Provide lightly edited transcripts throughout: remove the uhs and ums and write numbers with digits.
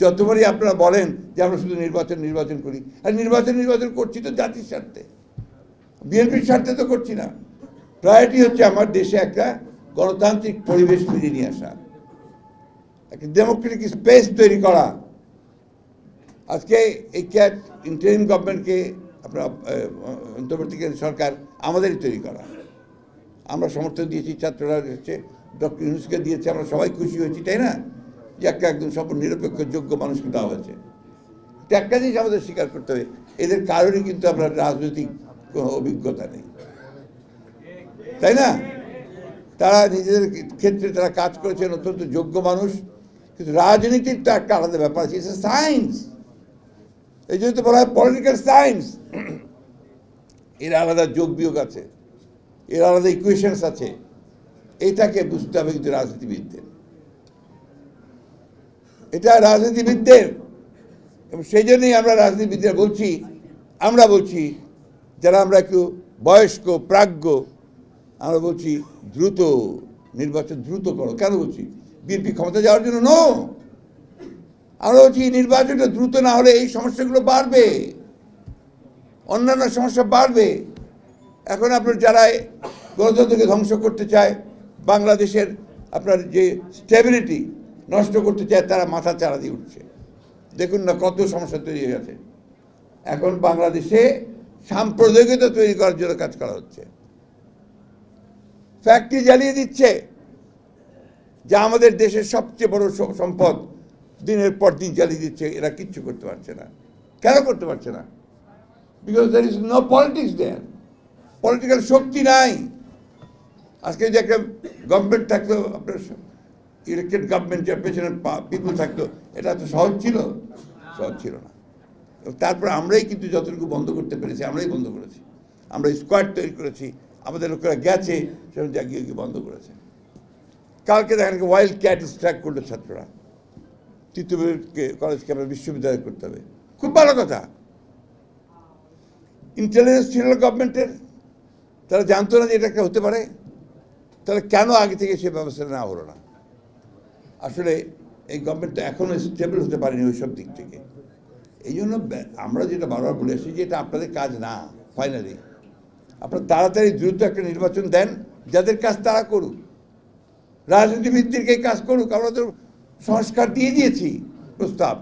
যতবারই আপনারা বলেন যে আমরা শুধু নির্বাচন করি, আর নির্বাচন করছি তো জাতির স্বার্থে, বিএনপির স্বার্থে তো করছি না। প্রায়োরিটি হচ্ছে আমার দেশে একটা গণতান্ত্রিক পরিবেশ ফিরিয়ে নিয়ে আসা, একটা ডেমোক্রেটিক স্পেস তৈরি করা। আজকে এই ক্যাট ইন্টারিম গভর্নমেন্টকে আপনার অন্তর্বর্তীকালীন সরকার আমাদেরই তৈরি করা। আমরা সমর্থন দিয়েছি, ছাত্ররা হচ্ছে ডক্টর ইউনূসকে দিয়েছে, আমরা সবাই খুশি হয়েছি, তাই না? যে একদম সম্পূর্ণ নিরপেক্ষ যোগ্য মানুষকে দেওয়া হয়েছে। তো একটা জিনিস আমাদের স্বীকার করতে হবে, এদের কারোরই কিন্তু আপনার রাজনৈতিক কোনো অভিজ্ঞতা নেই, তাই না? তারা নিজেদের ক্ষেত্রে তারা কাজ করেছেন, অত্যন্ত যোগ্য মানুষ, কিন্তু রাজনীতির তো একটা আলাদা ব্যাপার আছে, ইটস এ সায়েন্স। এই জন্য তো বলা হয় পলিটিক্যাল সায়েন্স। এর আলাদা যোগ বিয়োগ আছে, এর আলাদা ইকুয়েশনস আছে, এটাকে বুঝতে হবে কিন্তু রাজনীতিবিদদের, এটা রাজনীতিবিদদের। এবং সেই জন্যই আমরা রাজনীতিবিদরা বলছি যারা আমরা একটু বয়স্ক প্রাজ্ঞ, আমরা বলছি দ্রুত নির্বাচন দ্রুত করো। কেন বলছি? বিএনপি ক্ষমতা যাওয়ার জন্য নো, আমরা বলছি নির্বাচনটা দ্রুত না হলে এই সমস্যাগুলো বাড়বে, অন্যান্য সমস্যা বাড়বে। এখন আপনার যারা গণতন্ত্রকে ধ্বংস করতে চায়, বাংলাদেশের আপনার যে স্টেবিলিটি নষ্ট করতে চায়, তারা মাথা চাড়া দিয়ে উঠছে। দেখুন না কত সমস্যা তৈরি হয়ে গেছে। এখন বাংলাদেশে সাম্প্রদায়িকতা তৈরি করার জন্য কাজ করা হচ্ছে, ফ্যাক্টরি জ্বালিয়ে দিচ্ছে, যা আমাদের দেশের সবচেয়ে বড় সম্পদ দিনের পর দিন জ্বালিয়ে দিচ্ছে। এরা কিচ্ছু করতে পারছে না। কেন করতে পারছে না? Because there is no politics there, political শক্তি নাই। আজকে যে একটা গভর্নমেন্ট থাকতো, আপনার ইলেকটেড গভর্নমেন্ট, যার পেছনে পিপুল থাকতো, এটা তো সহজ ছিল না। তারপর আমরাই কিন্তু যতটুকু বন্ধ করতে পেরেছি, আমরাই বন্ধ করেছি। আমরা স্কোয়াড তৈরি করেছি, আমাদের লোকেরা গেছে, সেরকম জায়গায় গিয়ে বন্ধ করেছে। কালকে দেখেন ওয়াইল্ড ক্যাট স্ট্রাইক করলো ছাত্ররা, তিতুমিরকে কলেজকে আমরা বিশ্ববিদ্যালয় করতে হবে, খুব ভালো কথা। ইন্টেলিজেন্স ছিল গভর্নমেন্টের, তারা জানতো না যে এটা একটা হতে পারে, তাহলে কেন আগে থেকে সে ব্যবস্থা নেওয়া হলো না? আসলে এই গভর্নমেন্ট তো এখনও স্টেবল হতে পারেনি ওই সব দিক থেকে। এই জন্য আমরা যেটা বারবার বলে আসছি যে এটা আপনাদের কাজ না। ফাইনালি আপনারা তাড়াতাড়ি দ্রুত একটা নির্বাচন দেন, যাদের কাজ তারা করুক, রাজনীতিবিদদেরকে কাজ করুক। আমরা তো সংস্কার দিয়ে দিয়েছি প্রস্তাব,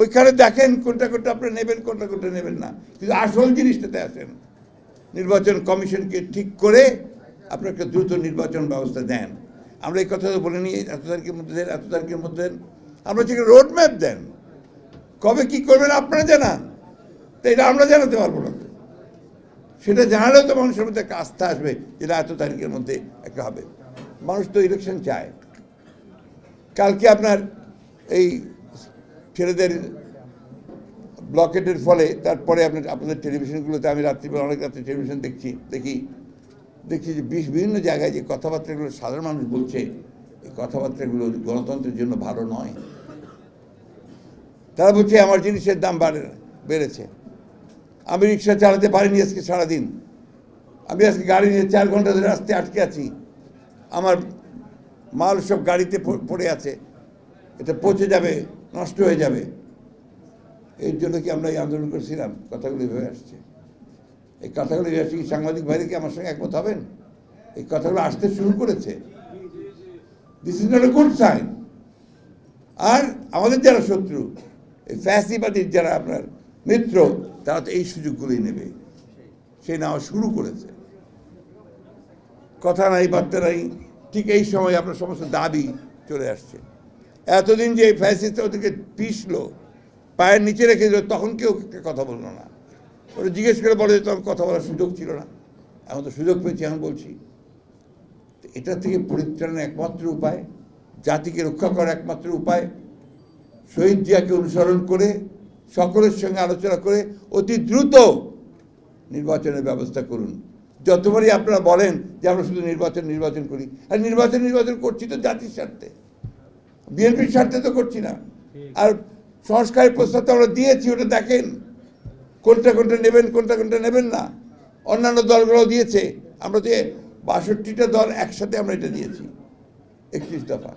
ওইখানে দেখেন কোনটা আপনারা নেবেন, কোনটা নেবেন না। কিন্তু আসল জিনিসটাতে আসেন, নির্বাচন কমিশনকে ঠিক করে আপনার একটা দ্রুত নির্বাচন ব্যবস্থা দেন। আমরা এই কথা বলে নিই, এত তারিখের মধ্যে আমরা যে রোড ম্যাপ দেন, কবে কি করবেন আপনারা জানান, তো এটা আমরা জানাতে পারবো না। সেটা জানালেও তো মানুষের মধ্যে একটা আস্থা আসবে, যেটা এত তারিখের মধ্যে একটা হবে। মানুষ তো ইলেকশন চায়। কালকে আপনার এই ছেলেদের ব্লকেটের ফলে তারপরে আপনাদের টেলিভিশনগুলোতে, আমি রাত্রিবেলা অনেক রাত্রে টেলিভিশন দেখছি যে বিভিন্ন জায়গায় যে কথাবার্তাগুলো সাধারণ মানুষ বলছে, এই কথাবার্তাগুলো গণতন্ত্রের জন্য ভালো নয়। তারা বলছে আমার জিনিসের দাম বেড়েছে, আমি রিক্সা চালাতে পারিনি আজকে সারাদিন, আমি আজকে গাড়ি নিয়ে 4 ঘন্টা ধরে রাস্তায় আটকে আছি, আমার মাল সব গাড়িতে পড়ে আছে, এটা পচে যাবে, নষ্ট হয়ে যাবে। এর জন্য কি আমরা এই আন্দোলন করছিলাম? কথাগুলো এভাবে আসছে। এই কথাগুলো আসছে কি সাংবাদিক ভাইরা কি আমার সঙ্গে একমত হবেন? এই কথাগুলো আসতে শুরু করেছে, this is not a good sign. আর আমাদের যারা শত্রু, এই ফ্যাসিবাদীর যারা আপনার মিত্র, তারা তো এই সুযোগগুলোই নেবে, সে নেওয়া শুরু করেছে। কথা নাই বার্তা নাই, ঠিক এই সময় আপনার সমস্ত দাবি চলে আসছে। এতদিন যে ফ্যাসিস্ট ওদেরকে পিষলো, পায়ের নিচে রেখে দিল, তখন কেউ কথা বললো না। ওরা জিজ্ঞেস করে বলে তখন কথা বলার সুযোগ ছিল না, এখন তো সুযোগ পেয়েছি, এখন বলছি। এটা থেকে পরিত্রাণের একমাত্র উপায়, জাতিকে রক্ষা করার একমাত্র উপায়, শহীদ জিয়াকে অনুসরণ করে, সকলের সঙ্গে আলোচনা করে অতি দ্রুত নির্বাচনের ব্যবস্থা করুন। যতবারই আপনারা বলেন যে আমরা শুধু নির্বাচন করি, আর নির্বাচন করছি তো জাতির স্বার্থে, বিএনপির স্বার্থে তো করছি না। আর সংস্কারের প্রস্তাব তো আমরা দিয়েছি, ওটা দেখেন কোনটা নেবেন, কোনটা নেবেন না। অন্যান্য দলগুলো দিয়েছে, আমরা যে ৬২টা দল একসাথে আমরা এটা দিয়েছি ৩১ দফা।